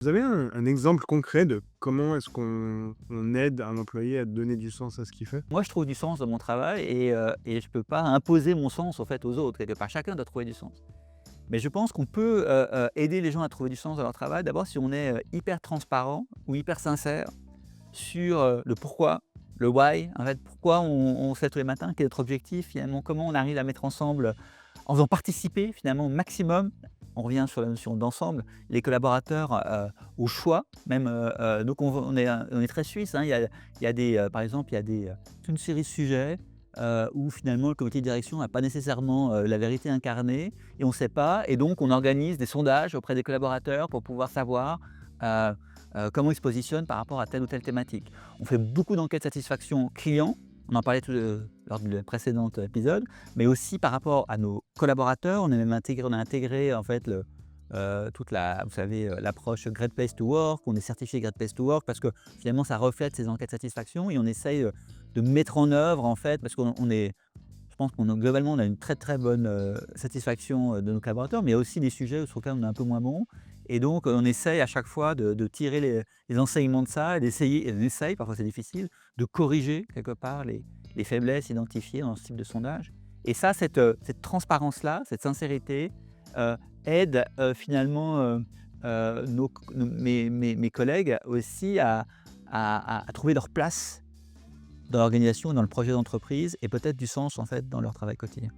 Vous avez un exemple concret de comment est-ce qu'on aide un employé à donner du sens à ce qu'il fait? Moi, je trouve du sens dans mon travail et je peux pas imposer mon sens, en fait, aux autres. Quelque part, chacun doit trouver du sens. Mais je pense qu'on peut, aider les gens à trouver du sens dans leur travail, d'abord si on est, hyper transparent ou hyper sincère sur, le pourquoi, le why, en fait, pourquoi on se lève tous les matins, quel est notre objectif finalement, comment on arrive à mettre ensemble, en faisant participer finalement au maximum, on revient sur la notion d'ensemble, les collaborateurs, au choix même, donc on est très suisse, hein. Il y a des, par exemple, il y a des, toute une série de sujets, où finalement le comité de direction n'a pas nécessairement, la vérité incarnée et on ne sait pas et donc on organise des sondages auprès des collaborateurs pour pouvoir savoir, heu comment ils se positionnent par rapport à telle ou telle thématique. On fait beaucoup d'enquêtes satisfaction client, on en parlait lors du précédent épisode, mais aussi par rapport à nos collaborateurs. On a intégré en fait toute la vous savez, l'approche Great Place to Work. On est certifié Great Place to Work parce que finalement ça reflète ces enquêtes satisfaction et on essaye, de mettre en œuvre en fait parce qu'on est je pense qu'on a globalement, on a une très, très bonne, satisfaction, de nos collaborateurs, mais il y a aussi des sujets sur lesquels on est un peu moins bon et donc on essaye à chaque fois de tirer les enseignements de ça et d'essayer et on essaye, parfois c'est difficile, de corriger quelque part les faiblesses identifiées dans ce type de sondage et ça, cette transparence-là, cette sincérité, heu, aide, finalement, mes collègues aussi à trouver leur place dans l'organisation, dans le projet d'entreprise et peut-être du sens en fait dans leur travail quotidien.